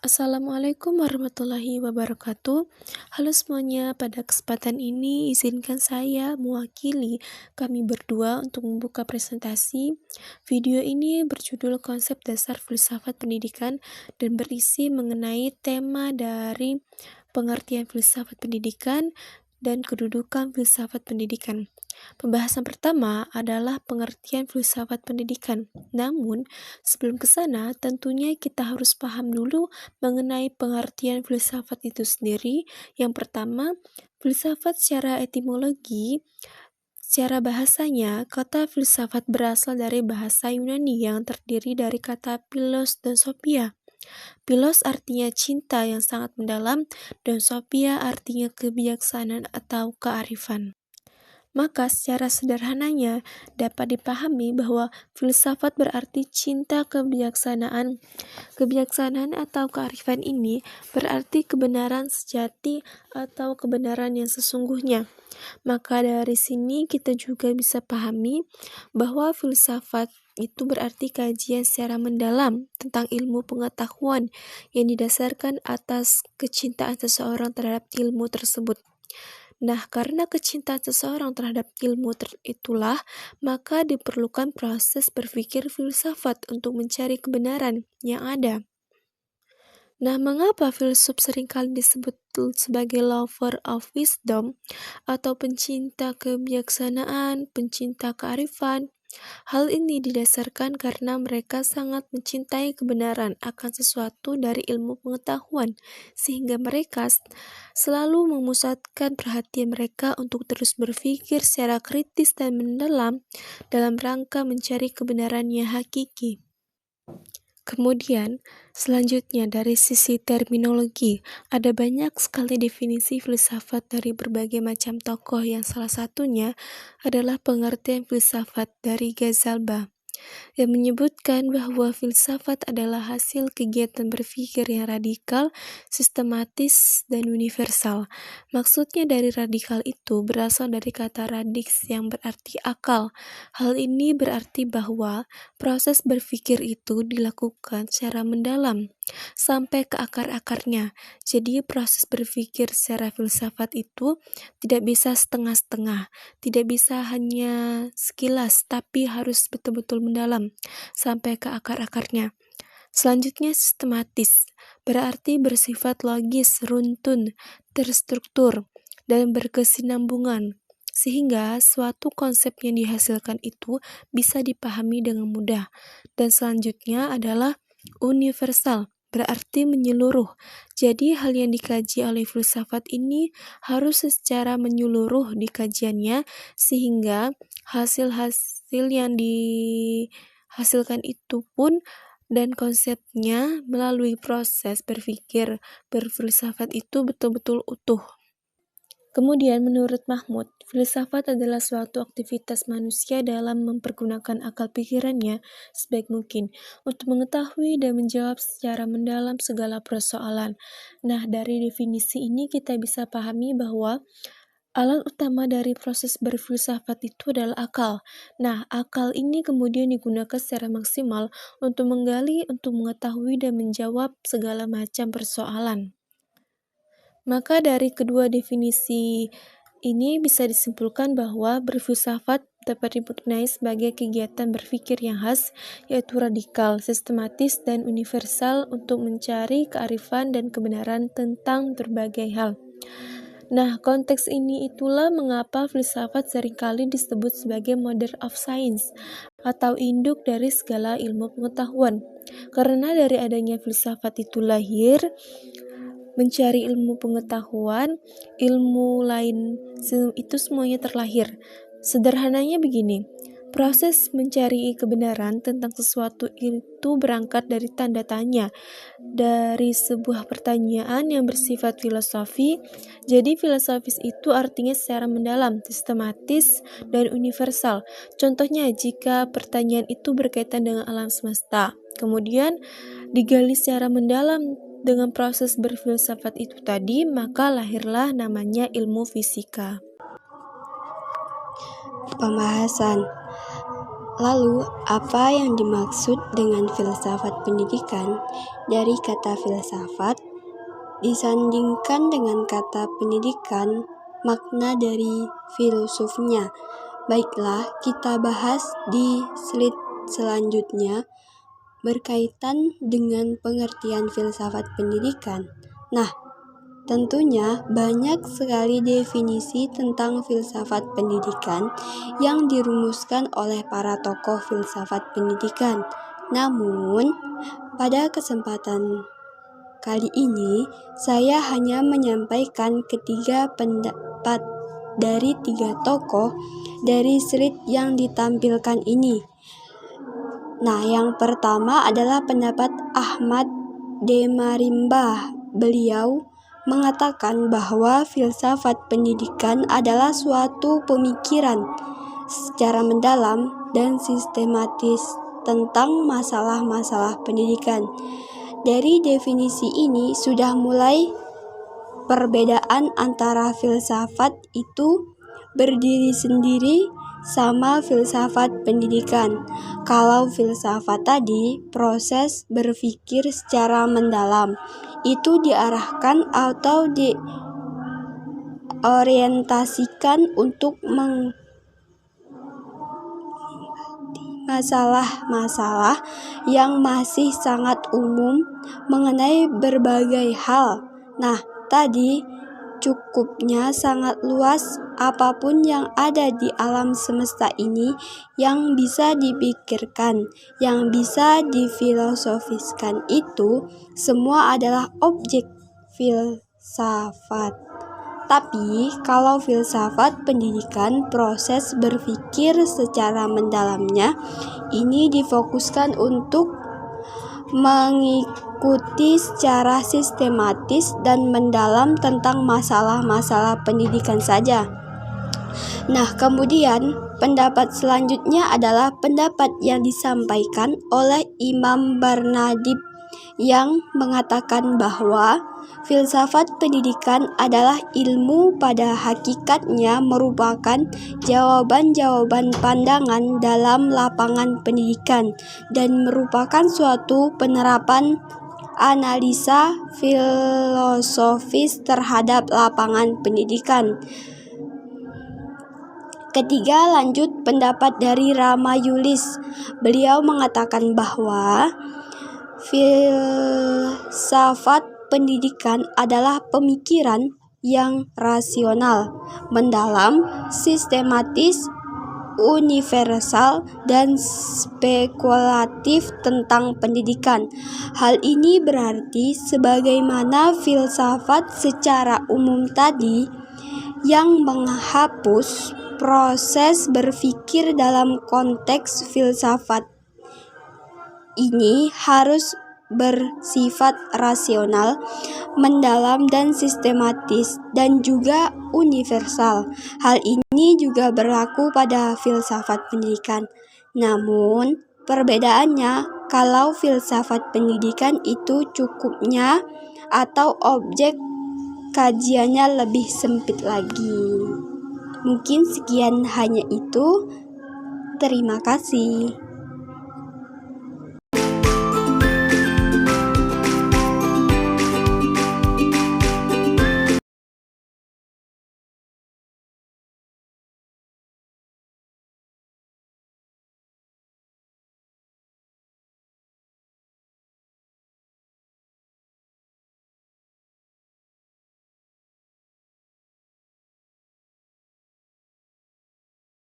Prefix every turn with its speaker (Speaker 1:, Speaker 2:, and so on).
Speaker 1: Assalamualaikum warahmatullahi wabarakatuh. Halo semuanya, pada kesempatan ini izinkan saya mewakili kami berdua untuk membuka presentasi. Video ini berjudul Konsep Dasar Filsafat Pendidikan dan berisi mengenai tema dari pengertian filsafat pendidikan dan kedudukan filsafat pendidikan. Pembahasan pertama adalah pengertian filsafat pendidikan. Namun, sebelum ke sana, tentunya kita harus paham dulu mengenai pengertian filsafat itu sendiri. Yang pertama, filsafat secara etimologi. Secara bahasanya, kata filsafat berasal dari bahasa Yunani yang terdiri dari kata philos dan sophia. Philos artinya cinta yang sangat mendalam, dan sophia artinya kebijaksanaan atau kearifan. Maka secara sederhananya dapat dipahami bahwa filsafat berarti cinta kebijaksanaan. Kebijaksanaan atau kearifan ini berarti kebenaran sejati atau kebenaran yang sesungguhnya. Maka dari sini kita juga bisa pahami bahwa filsafat itu berarti kajian secara mendalam tentang ilmu pengetahuan yang didasarkan atas kecintaan seseorang terhadap ilmu tersebut. Nah, karena kecintaan seseorang terhadap ilmu itulah, maka diperlukan proses berpikir filsafat untuk mencari kebenaran yang ada. Nah, mengapa filsuf seringkali disebut sebagai lover of wisdom atau pencinta kebijaksanaan, pencinta kearifan? Hal ini didasarkan karena mereka sangat mencintai kebenaran akan sesuatu dari ilmu pengetahuan, sehingga mereka selalu memusatkan perhatian mereka untuk terus berpikir secara kritis dan mendalam dalam rangka mencari kebenaran yang hakiki. Kemudian, selanjutnya dari sisi terminologi, ada banyak sekali definisi filsafat dari berbagai macam tokoh yang salah satunya adalah pengertian filsafat dari Ghazalba, yang menyebutkan bahwa filsafat adalah hasil kegiatan berpikir yang radikal, sistematis, dan universal. Maksudnya dari radikal itu berasal dari kata radix yang berarti akal. Hal ini berarti bahwa proses berpikir itu dilakukan secara mendalam, sampai ke akar-akarnya. Jadi proses berpikir secara filsafat itu tidak bisa setengah-setengah, tidak bisa hanya sekilas, tapi harus betul-betul mendalam, sampai ke akar-akarnya. Selanjutnya sistematis, berarti bersifat logis, runtun, terstruktur, dan berkesinambungan, sehingga suatu konsep yang dihasilkan itu bisa dipahami dengan mudah. Dan selanjutnya adalah universal, berarti menyeluruh. Jadi hal yang dikaji oleh filsafat ini harus secara menyeluruh di kajiannya, sehingga hasil-hasil yang dihasilkan itu pun dan konsepnya melalui proses berpikir berfilsafat itu betul-betul utuh. Kemudian menurut Mahmud, filsafat adalah suatu aktivitas manusia dalam mempergunakan akal pikirannya sebaik mungkin untuk mengetahui dan menjawab secara mendalam segala persoalan. Nah, dari definisi ini kita bisa pahami bahwa alat utama dari proses berfilsafat itu adalah akal. Nah, akal ini kemudian digunakan secara maksimal untuk menggali, untuk mengetahui dan menjawab segala macam persoalan. Maka dari kedua definisi ini bisa disimpulkan bahwa berfilsafat dapat dimaknai sebagai kegiatan berpikir yang khas, yaitu radikal, sistematis, dan universal untuk mencari kearifan dan kebenaran tentang berbagai hal. Nah, konteks ini itulah mengapa filsafat seringkali disebut sebagai mother of science atau induk dari segala ilmu pengetahuan. Karena dari adanya filsafat itu lahir, mencari ilmu pengetahuan, ilmu lain itu semuanya terlahir. Sederhananya begini, proses mencari kebenaran tentang sesuatu itu berangkat dari tanda tanya, dari sebuah pertanyaan yang bersifat filosofi. Jadi filosofis itu artinya secara mendalam, sistematis, dan universal. Contohnya jika pertanyaan itu berkaitan dengan alam semesta, kemudian digali secara mendalam dengan proses berfilsafat itu tadi, maka lahirlah namanya ilmu fisika.
Speaker 2: Pembahasan Lalu, apa yang dimaksud dengan filsafat pendidikan? Dari kata filsafat disandingkan dengan kata pendidikan, makna dari filosofnya. Baiklah, kita bahas di slide selanjutnya berkaitan dengan pengertian filsafat pendidikan. Nah, tentunya banyak sekali definisi tentang filsafat pendidikan yang dirumuskan oleh para tokoh filsafat pendidikan. Namun, pada kesempatan kali ini, saya hanya menyampaikan ketiga pendapat dari 3 tokoh dari slide yang ditampilkan ini. Nah, yang pertama adalah pendapat Ahmad Demarimba. Beliau mengatakan bahwa filsafat pendidikan adalah suatu pemikiran secara mendalam dan sistematis tentang masalah-masalah pendidikan. Dari definisi ini sudah mulai perbedaan antara filsafat itu berdiri sendiri sama filsafat pendidikan. Kalau filsafat tadi, proses berpikir secara mendalam, itu diarahkan atau diorientasikan untuk masalah-masalah yang masih sangat umum mengenai berbagai hal. Nah, tadi cukupnya sangat luas apapun yang ada di alam semesta ini yang bisa dipikirkan, yang bisa difilosofiskan itu semua adalah objek filsafat. Tapi kalau filsafat pendidikan, proses berpikir secara mendalamnya ini difokuskan untuk mengikuti secara sistematis dan mendalam tentang masalah-masalah pendidikan saja. Nah, kemudian pendapat selanjutnya adalah pendapat yang disampaikan oleh Imam Barnadib yang mengatakan bahwa filsafat pendidikan adalah ilmu pada hakikatnya merupakan jawaban-jawaban pandangan dalam lapangan pendidikan dan merupakan suatu penerapan analisa filosofis terhadap lapangan pendidikan. Ketiga, lanjut pendapat dari Ramayulis. Beliau mengatakan bahwa filsafat pendidikan adalah pemikiran yang rasional, mendalam, sistematis, universal, dan spekulatif tentang pendidikan. Hal ini berarti sebagaimana filsafat secara umum tadi yang menghapus proses berpikir dalam konteks filsafat ini harus bersifat rasional, mendalam dan sistematis, dan juga universal. Hal ini juga berlaku pada filsafat pendidikan. Namun, perbedaannya kalau filsafat pendidikan itu cukupnya atau objek kajiannya lebih sempit lagi. Mungkin sekian hanya itu. Terima kasih.